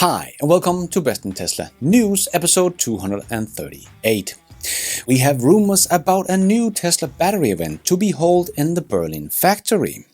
Hi, and welcome to Best in Tesla News, episode 238. We have rumors about a new Tesla battery event to be held in the Berlin factory.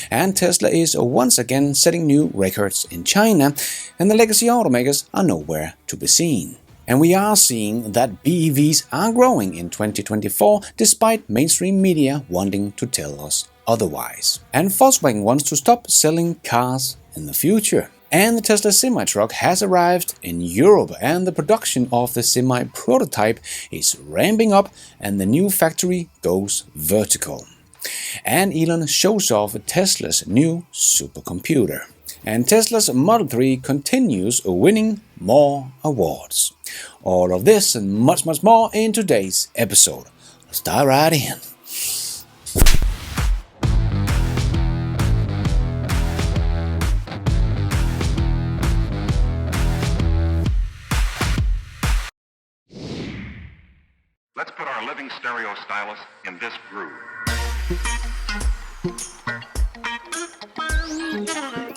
And Tesla is once again setting new records in China, and the legacy automakers are nowhere to be seen. And we are seeing that BEVs are growing in 2024 despite mainstream media wanting to tell us otherwise. And Volkswagen wants to stop selling cars in the future. And the Tesla semi-truck has arrived in Europe, and the production of the semi-prototype is ramping up and the new factory goes vertical. And Elon shows off Tesla's new supercomputer. And Tesla's Model 3 continues winning more awards. All of this and much more in today's episode. Let's dive right in. Let's put our living stereo stylus in this groove.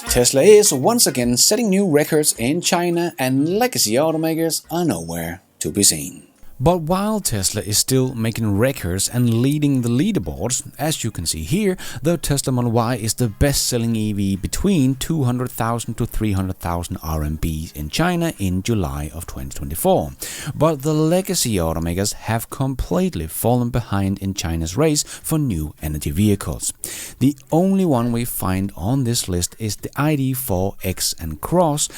Tesla is once again setting new records in China, and legacy automakers are nowhere to be seen. But while Tesla is still making records and leading the leaderboards, as you can see here, the Tesla Model Y is the best-selling EV between 200,000 to 300,000 RMB in China in July of 2024. But the legacy automakers have completely fallen behind in China's race for new energy vehicles. The only one we find on this list is the ID.4 X and Cross,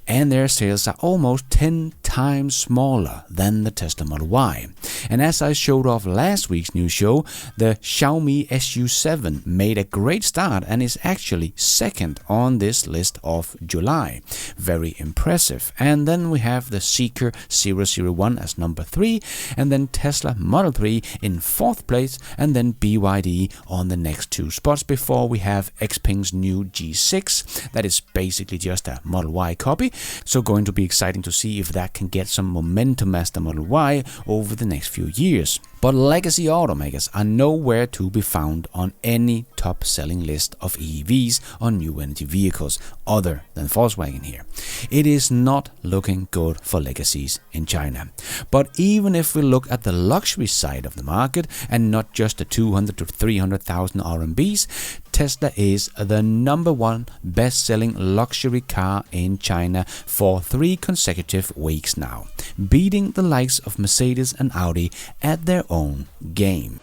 and their sales are almost 10 times smaller than the Tesla Model Y. And as I showed off last week's news show, the Xiaomi SU7 made a great start and is actually second on this list of July. Very impressive. And then we have the Zeekr 001 as number 3, and then Tesla Model 3 in 4th place, and then BYD on the next 2 spots before we have Xpeng's new G6. That is basically just a Model Y copy. So going to be exciting to see if that can get some momentum as the Model Y over the next few years. But legacy automakers are nowhere to be found on any top-selling list of EVs on new energy vehicles other than Volkswagen here. It is not looking good for legacies in China. But even if we look at the luxury side of the market and not just the 200 to 300,000 RMBs, Tesla is the number one best-selling luxury car in China for 3 consecutive weeks now, beating the likes of Mercedes and Audi at their own game.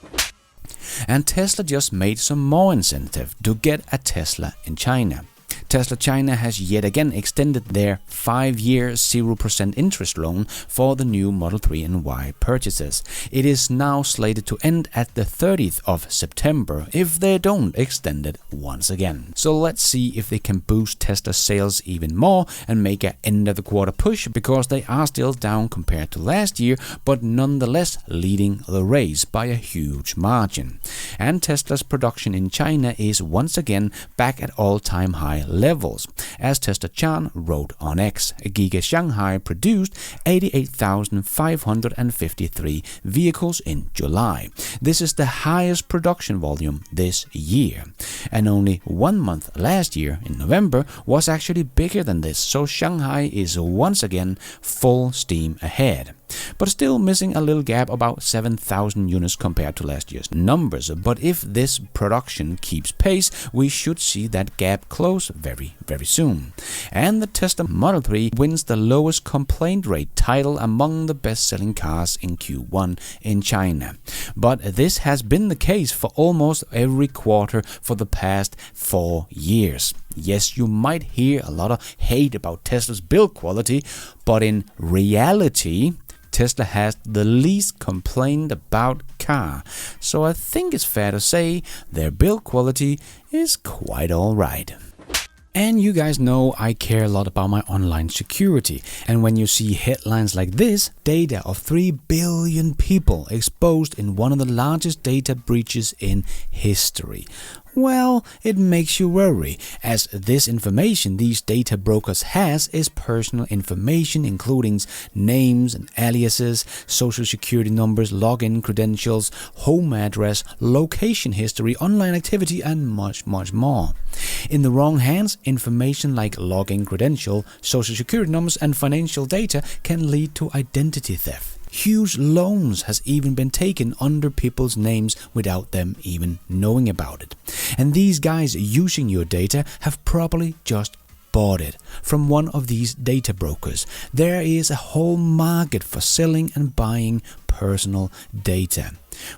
And Tesla just made some more incentive to get a Tesla in China. Tesla China has yet again extended their 5-year 0% interest loan for the new Model 3 and Y purchases. It is now slated to end at the 30th of September if they don't extend it once again. So let's see if they can boost Tesla sales even more and make an end of the quarter push, because they are still down compared to last year, but nonetheless leading the race by a huge margin. And Tesla's production in China is once again back at all-time high levels. As Tesla Chan wrote on X, Giga Shanghai produced 88,553 vehicles in July. This is the highest production volume this year. And only 1 month last year, in November, was actually bigger than this, so Shanghai is once again full steam ahead. But still missing a little gap, about 7,000 units compared to last year's numbers. But if this production keeps pace, we should see that gap close very soon. And the Tesla Model 3 wins the lowest complaint rate title among the best-selling cars in Q1 in China. But this has been the case for almost every quarter for the past 4 years. Yes, you might hear a lot of hate about Tesla's build quality, but in reality, Tesla has the least complained about car, so I think it's fair to say their build quality is quite alright. And you guys know I care a lot about my online security, and when you see headlines like this, data of 3 billion people exposed in one of the largest data breaches in history, well, it makes you worry, as this information these data brokers has is personal information, including names and aliases, social security numbers, login credentials, home address, location history, online activity, and much more. In the wrong hands, information like login credential, social security numbers and financial data can lead to identity theft. Huge loans has even been taken under people's names without them even knowing about it. And these guys using your data have probably just bought it from one of these data brokers. There is a whole market for selling and buying personal data.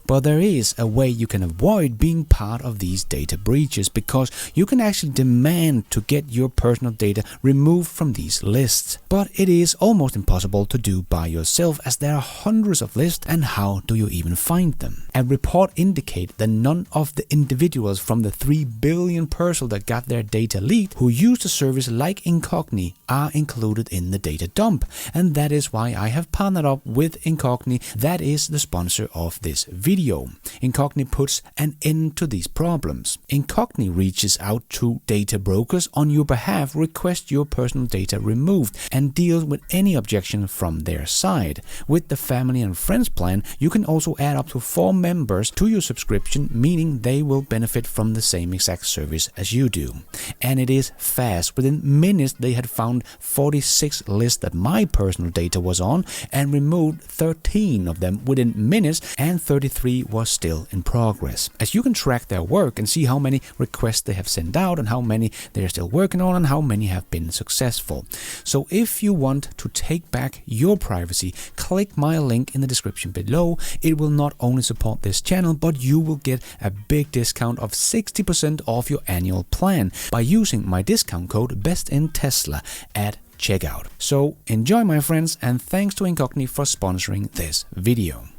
But there is a way you can avoid being part of these data breaches, because you can actually demand to get your personal data removed from these lists. But it is almost impossible to do by yourself, as there are hundreds of lists, and how do you even find them? A report indicates that none of the individuals from the 3 billion persons that got their data leaked who used a service like Incogni are included in the data dump, and that is why I have partnered up with Incogni, that is the sponsor of this video. Incogni puts an end to these problems. Incogni reaches out to data brokers on your behalf, request your personal data removed, and deals with any objection from their side. With the family and friends plan, you can also add up to 4 members to your subscription, meaning they will benefit from the same exact service as you do. And it is fast. Within minutes they had found 46 lists that my personal data was on and removed 13 of them within minutes, and 33 was still in progress. As you can track their work and see how many requests they have sent out and how many they are still working on and how many have been successful. So if you want to take back your privacy, click my link in the description below. It will not only support this channel, but you will get a big discount of 60% off your annual plan by using my discount code BESTINTESLA at checkout. So enjoy, my friends, and thanks to Incogni for sponsoring this video.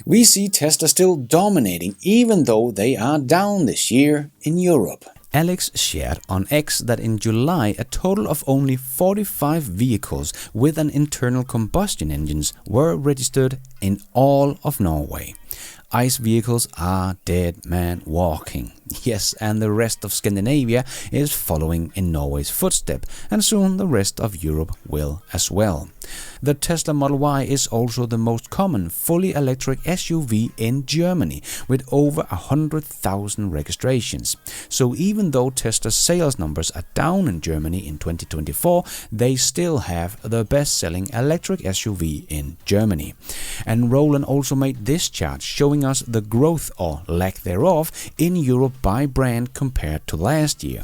We see Tesla still dominating even though they are down this year in Europe. Alex shared on X that in July a total of only 45 vehicles with an internal combustion engines were registered in all of Norway. ICE vehicles are dead man walking. Yes, and the rest of Scandinavia is following in Norway's footstep, and soon the rest of Europe will as well. The Tesla Model Y is also the most common fully electric SUV in Germany, with over 100,000 registrations. So even though Tesla's sales numbers are down in Germany in 2024, they still have the best-selling electric SUV in Germany. And Roland also made this chart showing us the growth or lack thereof in Europe by brand compared to last year.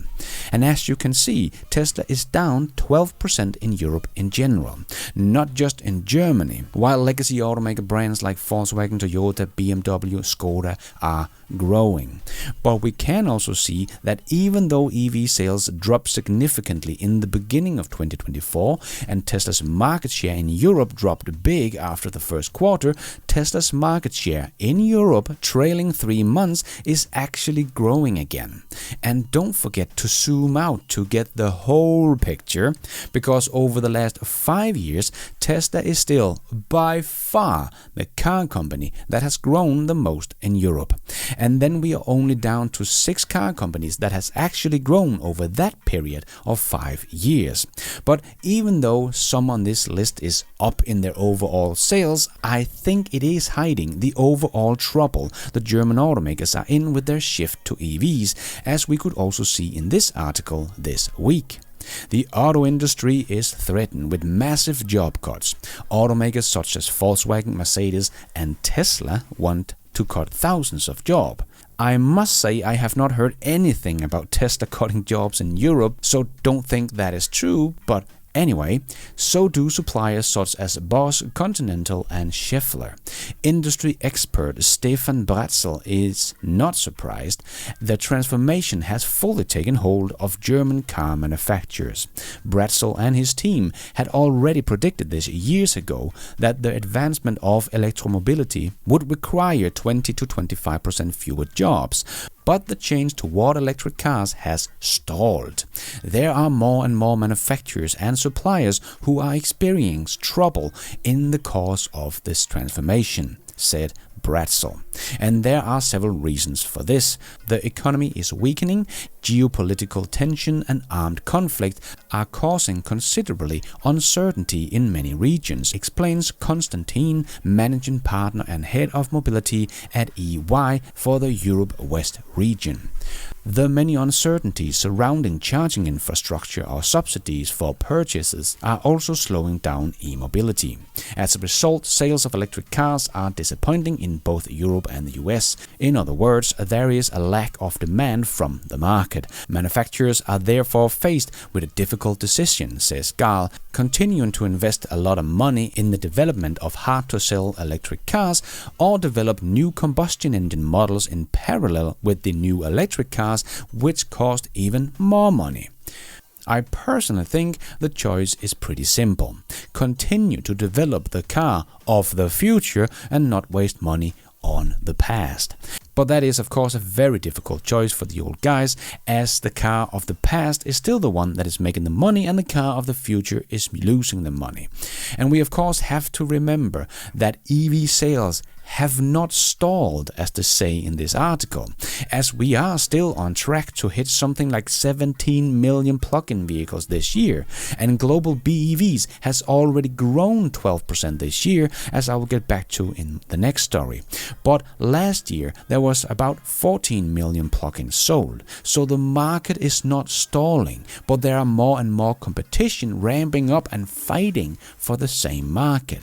And as you can see, Tesla is down 12% in Europe in general, not just in Germany, while legacy automaker brands like Volkswagen, Toyota, BMW, Skoda are growing. But we can also see that even though EV sales dropped significantly in the beginning of 2024 and Tesla's market share in Europe dropped big after the first quarter, Tesla's market share in Europe trailing 3 months is actually growing again. And don't forget to zoom out to get the whole picture, because over the last 5 years Tesla is still by far the car company that has grown the most in Europe. And then we are only down to 6 car companies that has actually grown over that period of 5 years. But even though some on this list is up in their overall sales, I think it is hiding the overall trouble the German automakers are in with their shift to EVs, as we could also see in this article this week. The auto industry is threatened with massive job cuts. Automakers such as Volkswagen, Mercedes and Tesla want to cut thousands of jobs. I must say I have not heard anything about Tesla cutting jobs in Europe, so don't think that is true, but anyway, so do suppliers such as Bosch, Continental and Schaeffler. Industry expert Stefan Bratzel is not surprised. The transformation has fully taken hold of German car manufacturers. Bratzel and his team had already predicted this years ago, that the advancement of electromobility would require 20 to 25% fewer jobs. But the change toward electric cars has stalled. There are more and more manufacturers and suppliers who are experiencing trouble in the course of this transformation, said Bratzel. And there are several reasons for this. The economy is weakening, geopolitical tension and armed conflict are causing considerably uncertainty in many regions, explains Konstantin, managing partner and head of mobility at EY for the Europe West region. The many uncertainties surrounding charging infrastructure or subsidies for purchases are also slowing down e-mobility. As a result, sales of electric cars are disappointing in both Europe and the US. In other words, there is a lack of demand from the market. Manufacturers are therefore faced with a difficult decision, says Gall, continuing to invest a lot of money in the development of hard-to-sell electric cars or develop new combustion engine models in parallel with the new electric cars, which cost even more money. I personally think the choice is pretty simple. Continue to develop the car of the future and not waste money on the past. But that is of course a very difficult choice for the old guys, as the car of the past is still the one that is making the money and the car of the future is losing the money. And we of course have to remember that EV sales have not stalled, as they say in this article, as we are still on track to hit something like 17 million plug-in vehicles this year, and global BEVs has already grown 12% this year, as I will get back to in the next story. But last year there was about 14 million plug-ins sold, so the market is not stalling, but there are more and more competition ramping up and fighting for the same market.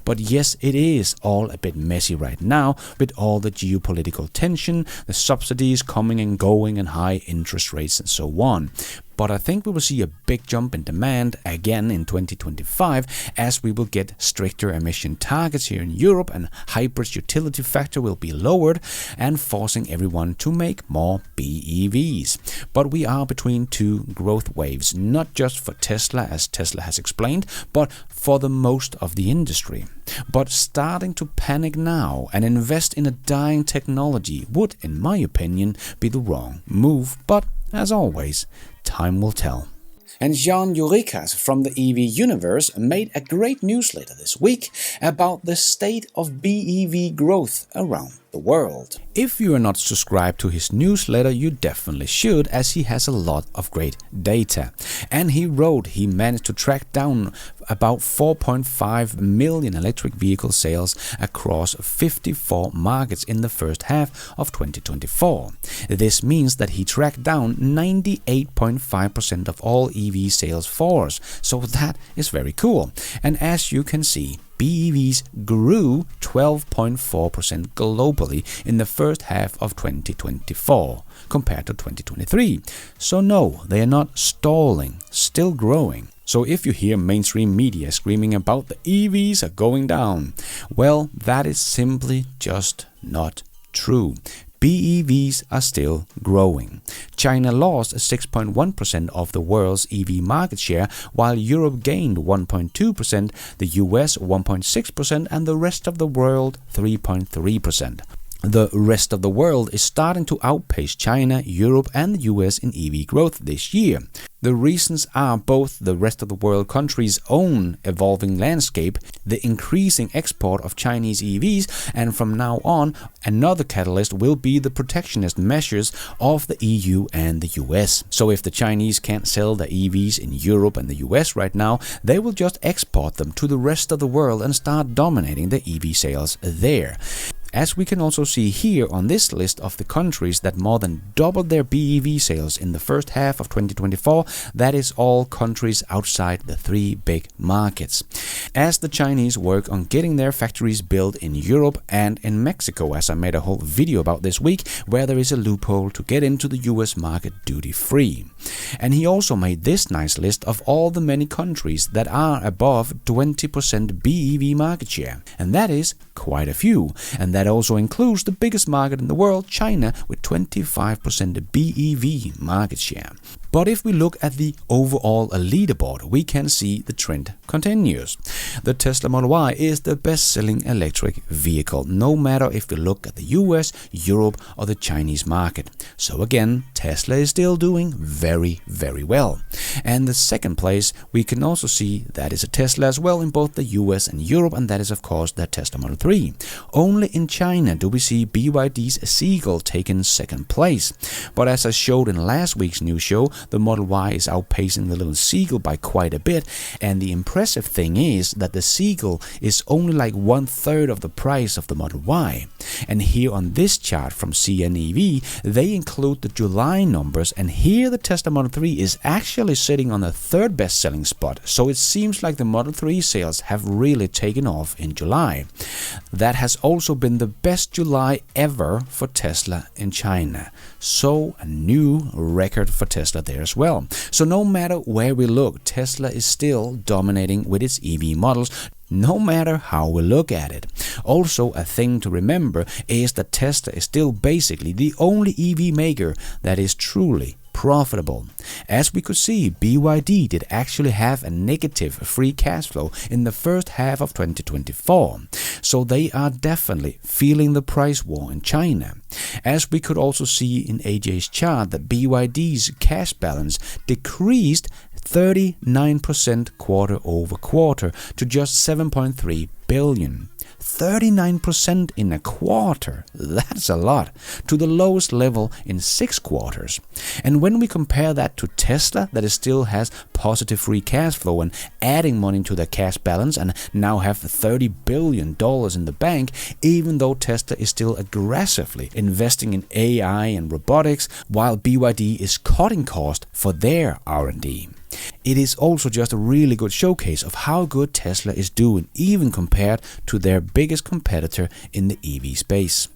But yes, it is all a bit messy right now with all the geopolitical tension, the subsidies coming and going, and high interest rates and so on. But I think we will see a big jump in demand again in 2025, as we will get stricter emission targets here in Europe, and hybrid's utility factor will be lowered and forcing everyone to make more BEVs. But we are between two growth waves, not just for Tesla, as Tesla has explained, but for the most of the industry. But starting to panic now and invest in a dying technology would, in my opinion, be the wrong move. But as always, time will tell. And Jan Jurikas from the EV Universe made a great newsletter this week about the state of BEV growth around the world. If you are not subscribed to his newsletter, you definitely should, as he has a lot of great data. And he wrote he managed to track down about 4.5 million electric vehicle sales across 54 markets in the first half of 2024. This means that he tracked down 98.5% of all EV sales for us, so that is very cool. And as you can see, BEVs grew 12.4% globally in the first half of 2024 compared to 2023. So no, they are not stalling, still growing. So if you hear mainstream media screaming about the EVs are going down, well, that is simply just not true. BEVs are still growing. China lost 6.1% of the world's EV market share, while Europe gained 1.2%, the US 1.6%, and the rest of the world 3.3%. The rest of the world is starting to outpace China, Europe, and the US in EV growth this year. The reasons are both the rest of the world countries' own evolving landscape, the increasing export of Chinese EVs, and from now on, another catalyst will be the protectionist measures of the EU and the US. So if the Chinese can't sell their EVs in Europe and the US right now, they will just export them to the rest of the world and start dominating the EV sales there. As we can also see here on this list of the countries that more than doubled their BEV sales in the first half of 2024, that is all countries outside the three big markets. As the Chinese work on getting their factories built in Europe and in Mexico, as I made a whole video about this week, where there is a loophole to get into the US market duty-free. And he also made this nice list of all the many countries that are above 20% BEV market share. And that is quite a few. And that also includes the biggest market in the world, China, with 25% BEV market share. But if we look at the overall leaderboard, we can see the trend continues. The Tesla Model Y is the best-selling electric vehicle, no matter if we look at the US, Europe, or the Chinese market. So again, Tesla is still doing very, very well. And the second place, we can also see that is a Tesla as well in both the US and Europe, and that is of course the Tesla Model 3. Only in China do we see BYD's Seagull taking second place. But as I showed in last week's news show, the Model Y is outpacing the little Seagull by quite a bit, And the impressive thing is that the Seagull is only like 1/3 of the price of the Model Y. And here on this chart from CNEV, they include the July numbers, and here the Tesla Model 3 is actually sitting on the 3rd best-selling spot, so it seems like the Model 3 sales have really taken off in July. That has also been the best July ever for Tesla in China, so a new record for Tesla there as well. So no matter where we look, Tesla is still dominating with its EV models, no matter how we look at it. Also, a thing to remember is that Tesla is still basically the only EV maker that is truly profitable. As we could see, BYD did actually have a negative free cash flow in the first half of 2024, so they are definitely feeling the price war in China. As we could also see in AJ's chart that BYD's cash balance decreased 39% quarter over quarter to just 7.3 billion. 39% in a quarter, that's a lot, to the lowest level in 6 quarters. And when we compare that to Tesla, that still has positive free cash flow and adding money to their cash balance and now have $30 billion in the bank, even though Tesla is still aggressively investing in AI and robotics, while BYD is cutting costs for their R&D. It is also just a really good showcase of how good Tesla is doing, even compared to their biggest competitor in the EV space.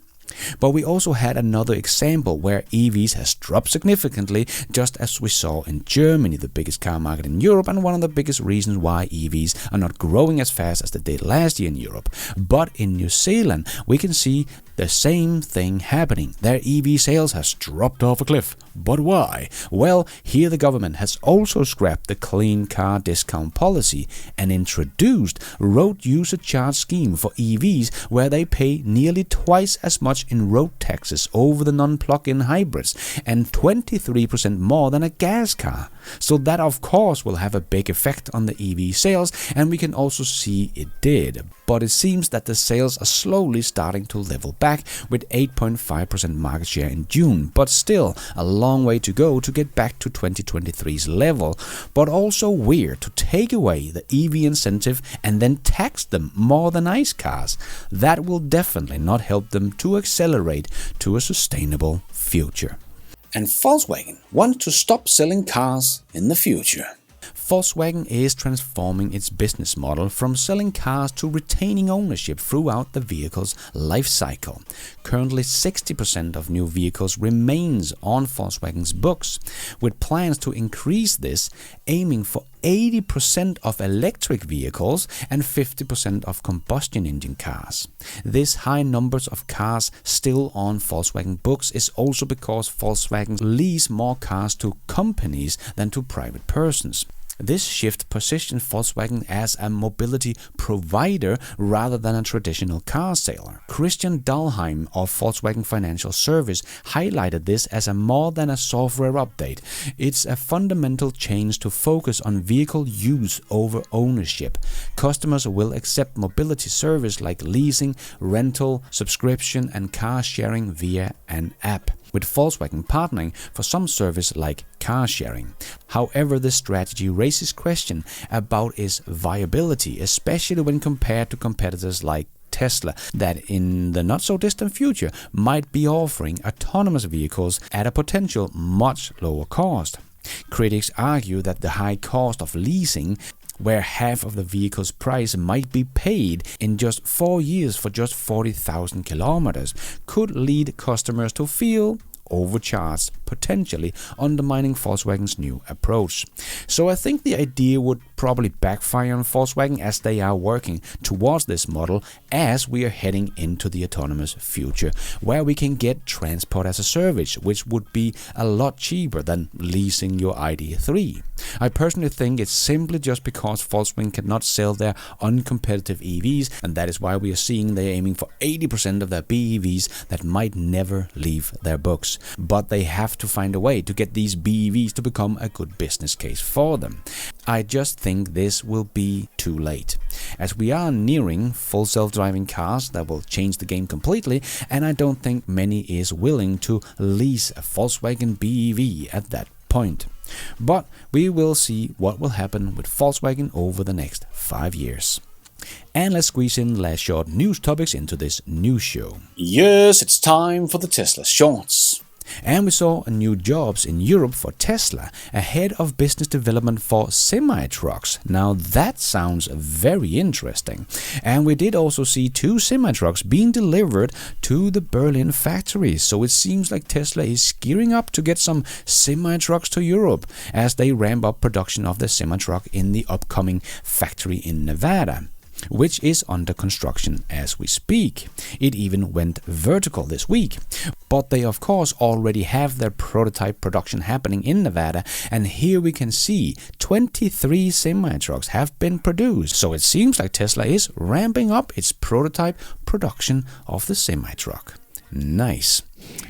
But we also had another example where EVs has dropped significantly, just as we saw in Germany, the biggest car market in Europe and one of the biggest reasons why EVs are not growing as fast as they did last year in Europe. But in New Zealand, we can see the same thing happening. Their EV sales has dropped off a cliff. But why? Well, here the government has also scrapped the clean car discount policy and introduced road user charge scheme for EVs, where they pay nearly twice as much in road taxes over the non-plug-in hybrids and 23% more than a gas car. So that of course will have a big effect on the EV sales, and we can also see it did. But it seems that the sales are slowly starting to level back with 8.5% market share in June, but still a long way to go to get back to 2023's level. But also weird to take away the EV incentive and then tax them more than ICE cars. That will definitely not help them to accelerate to a sustainable future. And Volkswagen wants to stop selling cars in the future. Volkswagen is transforming its business model from selling cars to retaining ownership throughout the vehicle's life cycle. Currently, 60% of new vehicles remains on Volkswagen's books, with plans to increase this, aiming for 80% of electric vehicles and 50% of combustion engine cars. This high numbers of cars still on Volkswagen books is also because Volkswagen lease more cars to companies than to private persons. This shift positions Volkswagen as a mobility provider rather than a traditional car seller. Christian Dahlheim of Volkswagen Financial Service highlighted this as a more than a software update. It's a fundamental change to focus on vehicle use over ownership. Customers will accept mobility service like leasing, rental, subscription and car sharing via an app, with Volkswagen partnering for some service like car sharing. However, this strategy raises question about its viability, especially when compared to competitors like Tesla, that in the not so distant future might be offering autonomous vehicles at a potential much lower cost. Critics argue that the high cost of leasing, where half of the vehicle's price might be paid in just 4 years for just 40,000 kilometers, could lead customers to feel overcharged, potentially undermining Volkswagen's new approach. So I think the idea would probably backfire on Volkswagen, as they are working towards this model as we are heading into the autonomous future, where we can get transport as a service, which would be a lot cheaper than leasing your ID3. I personally think it's simply just because Volkswagen cannot sell their uncompetitive EVs, and that is why we are seeing they're aiming for 80% of their BEVs that might never leave their books. But they have to find a way to get these BEVs to become a good business case for them. I just think this will be too late, as we are nearing full self-driving cars that will change the game completely, and I don't think many is willing to lease a Volkswagen BEV at that point. But we will see what will happen with Volkswagen over the next 5 years. And let's squeeze in last short news topics into this news show. Yes, it's time for the Tesla Shorts. And we saw new jobs in Europe for Tesla, ahead of business development for semi-trucks. Now that sounds very interesting. And we did also see 2 semi-trucks being delivered to the Berlin factory. So it seems like Tesla is gearing up to get some semi-trucks to Europe as they ramp up production of the semi-truck in the upcoming factory in Nevada, which is under construction as we speak. It even went vertical this week. But they of course already have their prototype production happening in Nevada, and here we can see 23 semi-trucks have been produced. So it seems like Tesla is ramping up its prototype production of the semi-truck. Nice.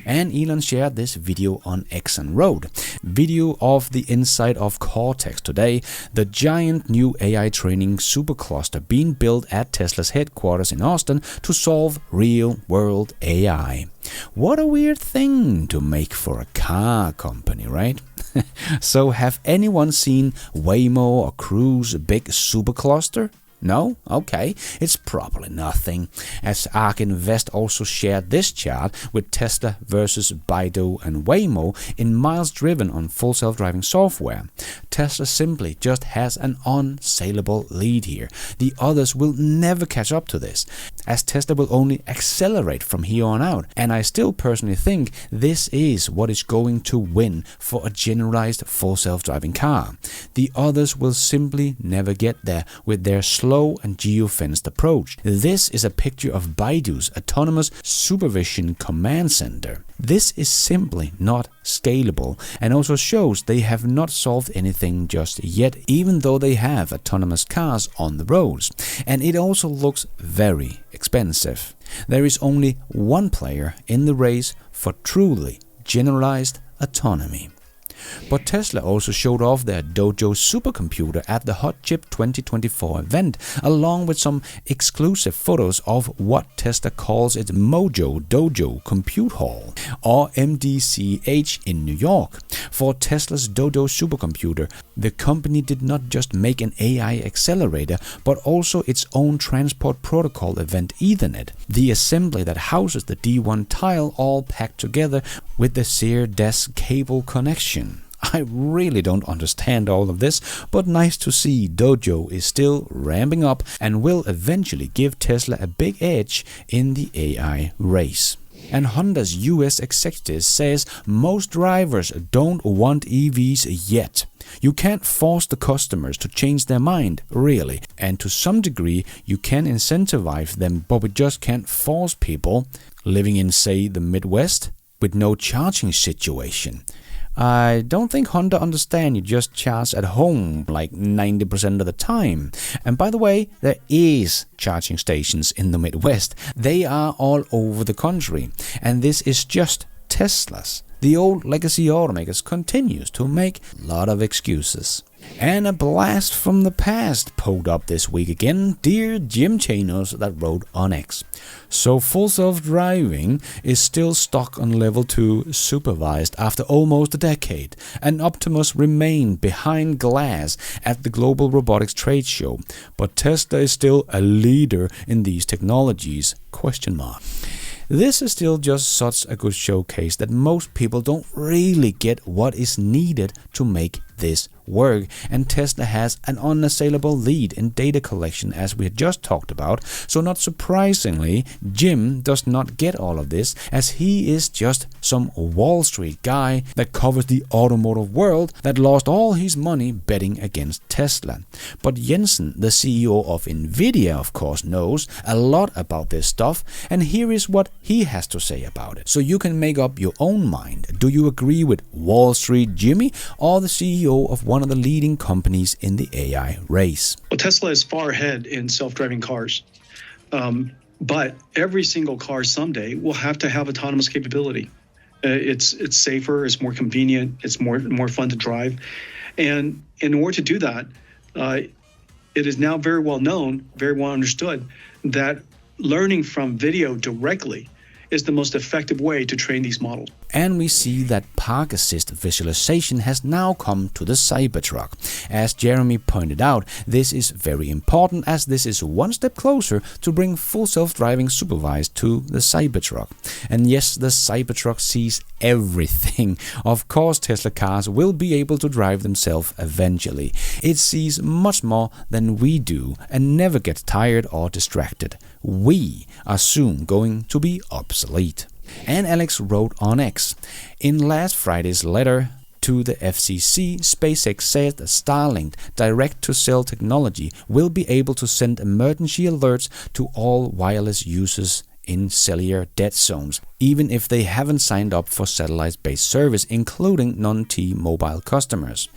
And Elon shared this video on X and Road. Video of the inside of Cortex today, the giant new AI training supercluster being built at Tesla's headquarters in Austin to solve real-world AI. What a weird thing to make for a car company, right? So have anyone seen Waymo or Cruise big supercluster? No? Okay, it's probably nothing, as ARK Invest also shared this chart with Tesla versus Baidu and Waymo in miles driven on full self-driving software. Tesla simply just has an unsaleable lead here. The others will never catch up to this, as Tesla will only accelerate from here on out, and I still personally think this is what is going to win for a generalized full self-driving car. The others will simply never get there with their slow and geo-fenced approach. This is a picture of Baidu's autonomous supervision command center. This is simply not scalable, and also shows they have not solved anything just yet, even though they have autonomous cars on the roads. And it also looks very expensive. There is only one player in the race for truly generalized autonomy. But Tesla also showed off their Dojo supercomputer at the Hot Chip 2024 event, along with some exclusive photos of what Tesla calls its Mojo Dojo Compute Hall, or MDCH, in New York. For Tesla's Dojo supercomputer, the company did not just make an AI accelerator, but also its own transport protocol event Ethernet, the assembly that houses the D1 tile all packed together with the SerDes cable connection. I really don't understand all of this, but nice to see Dojo is still ramping up and will eventually give Tesla a big edge in the AI race. And Honda's US executive says most drivers don't want EVs yet. You can't force the customers to change their mind, really. And to some degree, you can incentivize them, but we just can't force people living in, say, the Midwest with no charging situation. I don't think Honda understand you just charge at home like 90% of the time. And by the way, there is charging stations in the Midwest. They are all over the country. And this is just Teslas. The old legacy automakers continues to make a lot of excuses. And a blast from the past poked up this week again, dear Jim Chanos that wrote on X. So full self-driving is still stuck on level 2 supervised after almost a decade, and Optimus remained behind glass at the Global Robotics Trade Show, but Tesla is still a leader in these technologies, ? This is still just such a good showcase that most people don't really get what is needed to make this work, and Tesla has an unassailable lead in data collection, as we had just talked about. So not surprisingly, Jim does not get all of this, as he is just some Wall Street guy that covers the automotive world that lost all his money betting against Tesla. But Jensen, the CEO of Nvidia, of course knows a lot about this stuff, and here is what he has to say about it. So you can make up your own mind. Do you agree with Wall Street Jimmy or the CEO of one of the leading companies in the AI race? Well, Tesla is far ahead in self-driving cars. But every single car someday will have to have autonomous capability. It's safer, it's more convenient, it's more fun to drive. And in order to do that, it is now very well known, very well understood, that learning from video directly is the most effective way to train these models. And we see that park assist visualization has now come to the Cybertruck. As Jeremy pointed out, this is very important as this is one step closer to bring full self-driving supervised to the Cybertruck. And yes, the Cybertruck sees everything. Of course, Tesla cars will be able to drive themselves eventually. It sees much more than we do and never gets tired or distracted. We are soon going to be obsolete. And Alex wrote on X, in last Friday's letter to the FCC, SpaceX said that Starlink direct-to-cell technology will be able to send emergency alerts to all wireless users in cellular dead zones, even if they haven't signed up for satellite-based service, including non-T-Mobile customers.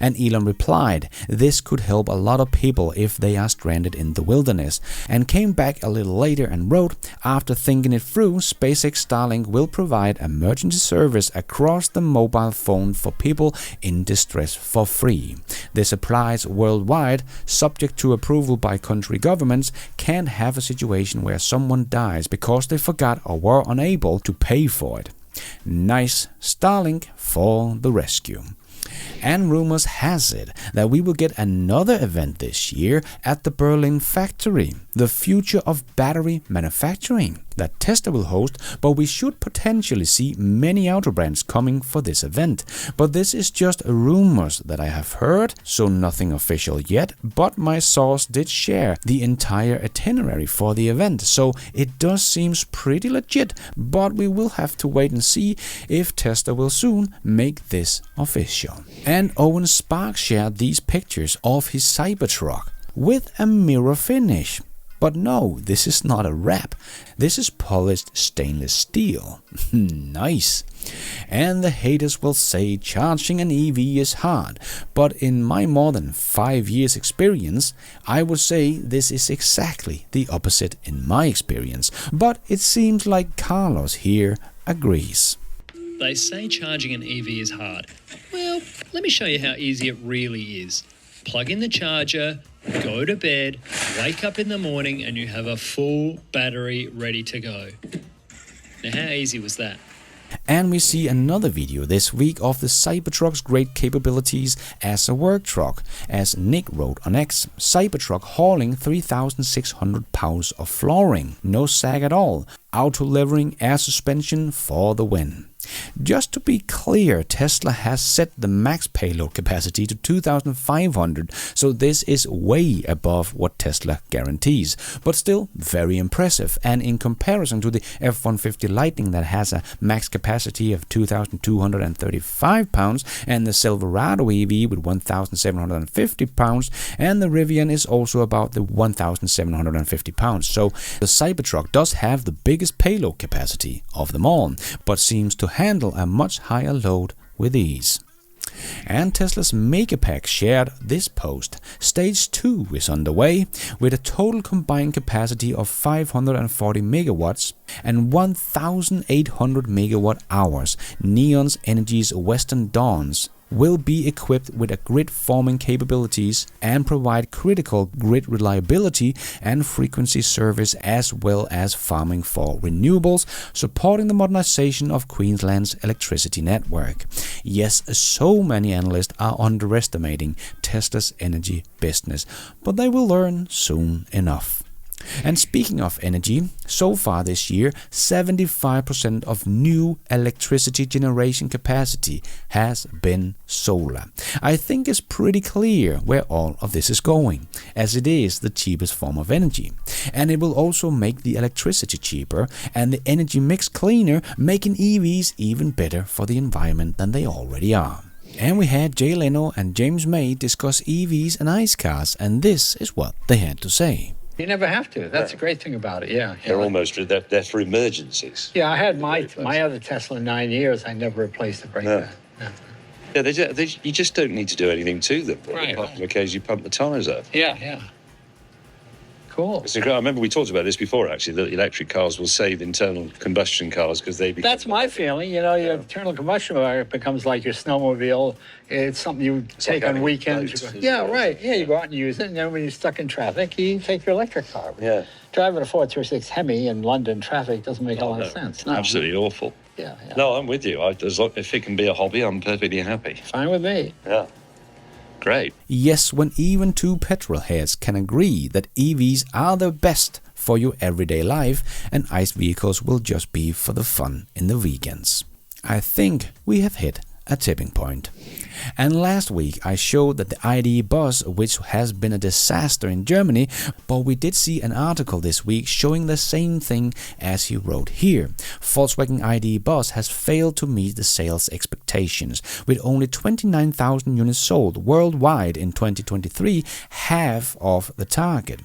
And Elon replied, this could help a lot of people if they are stranded in the wilderness, and came back a little later and wrote, after thinking it through, SpaceX Starlink will provide emergency service across the mobile phone for people in distress for free. This applies worldwide, subject to approval by country governments. Can't have a situation where someone dies because they forgot or were unable to pay for it. Nice Starlink for the rescue. And rumors has it that we will get another event this year at the Berlin factory, the future of battery manufacturing, that Tesla will host, but we should potentially see many auto brands coming for this event. But this is just rumors that I have heard, so nothing official yet, but my source did share the entire itinerary for the event, so it does seem pretty legit, but we will have to wait and see if Tesla will soon make this official. And Owen Sparks shared these pictures of his Cybertruck with a mirror finish. But no, this is not a wrap. This is polished stainless steel. Nice. And the haters will say charging an EV is hard, but in my more than 5 years experience, I would say this is exactly the opposite in my experience. But it seems like Carlos here agrees. They say charging an EV is hard. Well, let me show you how easy it really is. Plug in the charger, go to bed, wake up in the morning, and you have a full battery ready to go. Now, how easy was that? And we see another video this week of the Cybertruck's great capabilities as a work truck. As Nick wrote on X, Cybertruck hauling 3,600 pounds of flooring, no sag at all, auto-levering air suspension for the win. Just to be clear, Tesla has set the max payload capacity to 2,500, so this is way above what Tesla guarantees, but still very impressive. And in comparison to the F-150 Lightning that has a max capacity of 2,235 pounds, and the Silverado EV with 1,750 pounds, and the Rivian is also about the 1,750 pounds. So the Cybertruck does have the biggest payload capacity of them all, but seems to handle a much higher load with ease. And Tesla's Megapack shared this post. Stage 2 is underway with a total combined capacity of 540 megawatts and 1,800 megawatt hours. Neon's Energy's Western Dawns will be equipped with grid-forming capabilities and provide critical grid reliability and frequency service, as well as farming for renewables, supporting the modernization of Queensland's electricity network. Yes, so many analysts are underestimating Tesla's energy business, but they will learn soon enough. And speaking of energy, so far this year, 75% of new electricity generation capacity has been solar. I think it's pretty clear where all of this is going, as it is the cheapest form of energy. And it will also make the electricity cheaper and the energy mix cleaner, making EVs even better for the environment than they already are. And we had Jay Leno and James May discuss EVs and ICE cars, and this is what they had to say. You never have to. That's a great thing about it, yeah. They're almost, they're for emergencies. Yeah, I had my other Tesla 9 years. I never replaced the brake pad. Yeah, you just don't need to do anything to them. Right. Apart from occasionally you pump the tyres up. Yeah. Cool. I remember we talked about this before, actually, that electric cars will save internal combustion cars because they become... That's my feeling. You know, your internal combustion car becomes like your snowmobile. It's something you take on weekends. Yeah, right. Yeah, you go out and use it, and then when you're stuck in traffic, you take your electric car. Yeah. Driving a 426 Hemi in London traffic doesn't make a lot of sense. No. Absolutely awful. Yeah. No, I'm with you. If it can be a hobby, I'm perfectly happy. Fine with me. Yeah. Great. Yes, when even two petrol heads can agree that EVs are the best for your everyday life and ICE vehicles will just be for the fun in the weekends. I think we have hit a tipping point. And last week I showed that the ID Buzz, which has been a disaster in Germany, but we did see an article this week showing the same thing as he wrote here. Volkswagen ID Buzz has failed to meet the sales expectations, with only 29,000 units sold worldwide in 2023, half of the target.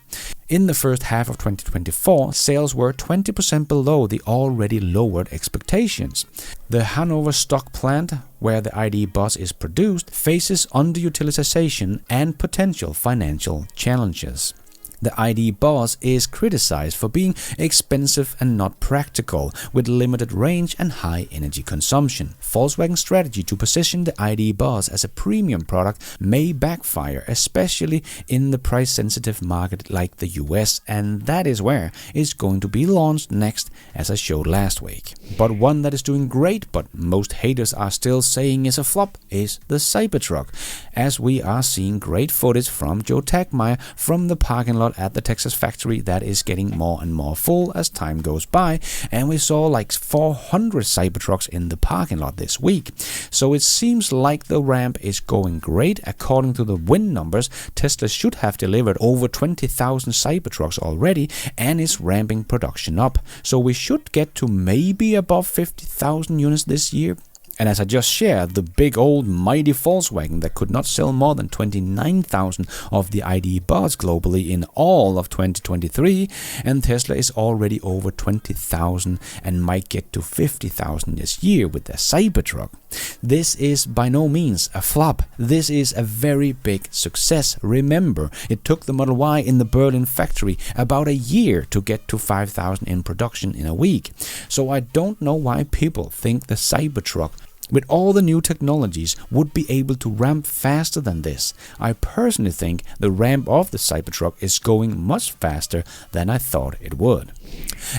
In the first half of 2024, sales were 20% below the already lowered expectations. The Hanover stock plant, where the ID Buzz is produced, faces underutilization and potential financial challenges. The ID Buzz is criticized for being expensive and not practical, with limited range and high energy consumption. Volkswagen's strategy to position the ID Buzz as a premium product may backfire, especially in the price-sensitive market like the US, and that is where it's going to be launched next, as I showed last week. But one that is doing great, but most haters are still saying is a flop, is the Cybertruck, as we are seeing great footage from Joe Tagmeyer from the parking lot at the Texas factory that is getting more and more full as time goes by, and we saw like 400 Cybertrucks in the parking lot this week. So it seems like the ramp is going great. According to the win numbers, Tesla should have delivered over 20,000 Cybertrucks already and is ramping production up. So we should get to maybe above 50,000 units this year. And as I just shared, the big old mighty Volkswagen that could not sell more than 29,000 of the ID Buzz globally in all of 2023, and Tesla is already over 20,000 and might get to 50,000 this year with their Cybertruck. This is by no means a flop. This is a very big success. Remember, it took the Model Y in the Berlin factory about a year to get to 5,000 in production in a week. So I don't know why people think the Cybertruck with all the new technologies would be able to ramp faster than this. I personally think the ramp of the Cybertruck is going much faster than I thought it would.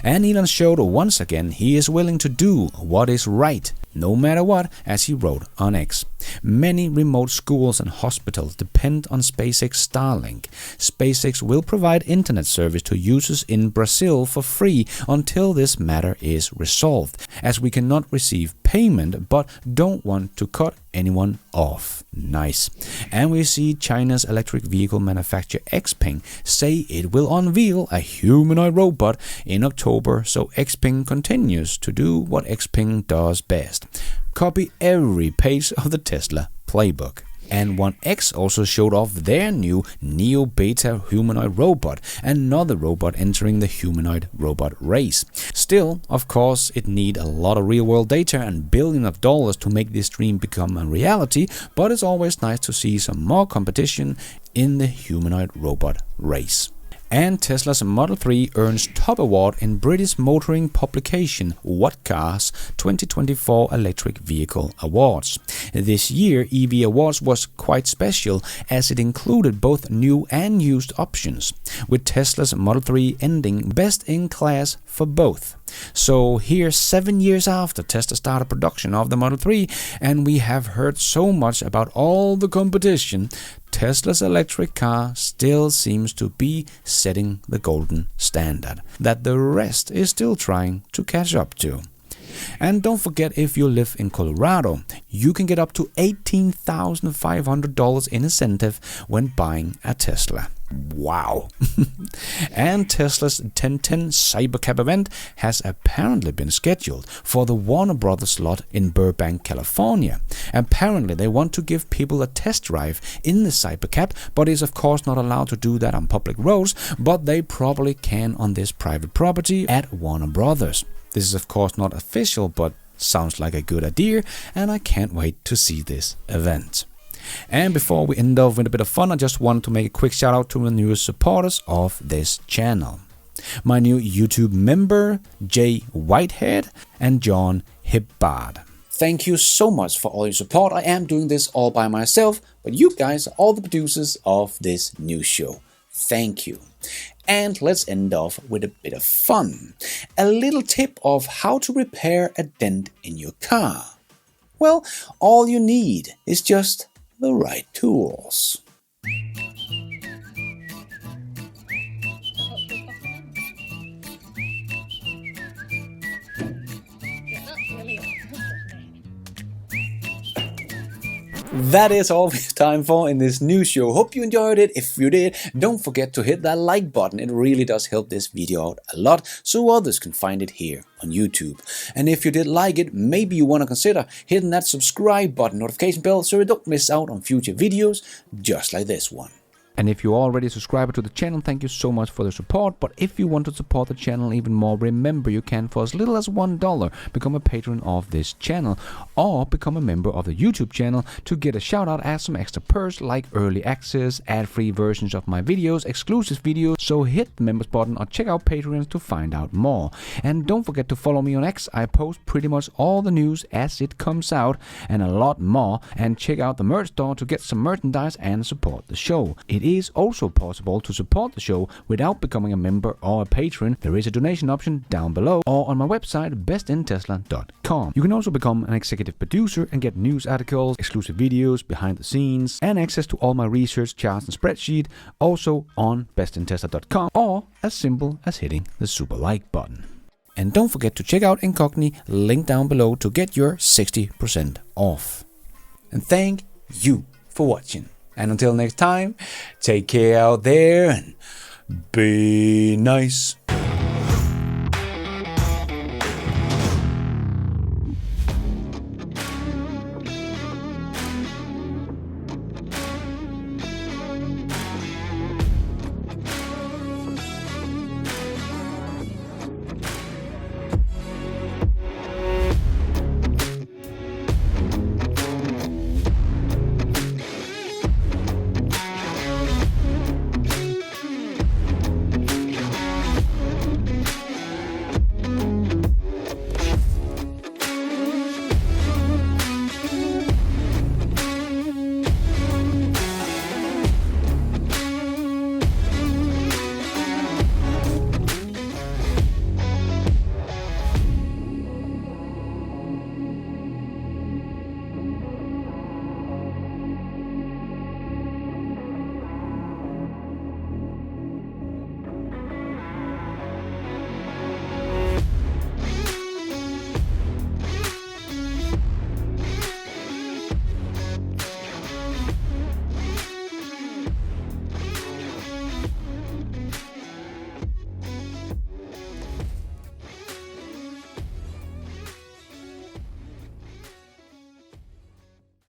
And Elon showed once again he is willing to do what is right, no matter what, as he wrote on X. Many remote schools and hospitals depend on SpaceX Starlink. SpaceX will provide internet service to users in Brazil for free until this matter is resolved, as we cannot receive payment but don't want to cut anyone off. Nice. And we see China's electric vehicle manufacturer Xpeng say it will unveil a humanoid robot in October, so Xpeng continues to do what Xpeng does best: copy every page of the Tesla playbook. And One X also showed off their new Neo Beta humanoid robot, another robot entering the humanoid robot race. Still, of course, it needs a lot of real-world data and billions of dollars to make this dream become a reality, but it's always nice to see some more competition in the humanoid robot race. And Tesla's Model 3 earns top award in British motoring publication What Cars 2024 Electric Vehicle Awards. This year EV Awards was quite special as it included both new and used options, with Tesla's Model 3 ending best in class for both. So here, 7 years after Tesla started production of the Model 3, and we have heard so much about all the competition, Tesla's electric car still seems to be setting the golden standard that the rest is still trying to catch up to. And don't forget, if you live in Colorado, you can get up to $18,500 in incentive when buying a Tesla. Wow. And Tesla's 1010 Cybercab event has apparently been scheduled for the Warner Brothers lot in Burbank, California. Apparently they want to give people a test drive in the Cybercab, but is of course not allowed to do that on public roads, but they probably can on this private property at Warner Brothers. This is of course not official, but sounds like a good idea, and I can't wait to see this event. And before we end off with a bit of fun, I just want to make a quick shout out to the newest supporters of this channel. My new YouTube member, Jay Whitehead and John Hibbard. Thank you so much for all your support. I am doing this all by myself, but you guys are all the producers of this new show. Thank you. And let's end off with a bit of fun. A little tip of how to repair a dent in your car. Well, all you need is just the right tools. That is all we have time for in this new show. Hope you enjoyed it. If you did, don't forget to hit that like button. It really does help this video out a lot, so others can find it here on YouTube. And if you did like it, maybe you want to consider hitting that subscribe button, notification bell, so you don't miss out on future videos just like this one. And if you're already a subscriber to the channel, thank you so much for the support. But if you want to support the channel even more, remember you can, for as little as $1, become a patron of this channel or become a member of the YouTube channel to get a shout out as some extra perks like early access, ad-free versions of my videos, exclusive videos. So hit the members button or check out Patreon to find out more. And don't forget to follow me on X. I post pretty much all the news as it comes out and a lot more. And check out the merch store to get some merchandise and support the show. It is also possible to support the show without becoming a member or a patron. There is a donation option down below or on my website bestintesla.com. You can also become an executive producer and get news articles, exclusive videos, behind the scenes, and access to all my research charts and spreadsheet also on bestintesla.com, or as simple as hitting the super like button. And don't forget to check out Incogni, link down below, to get your 60% off. And thank you for watching. And until next time, take care out there and be nice.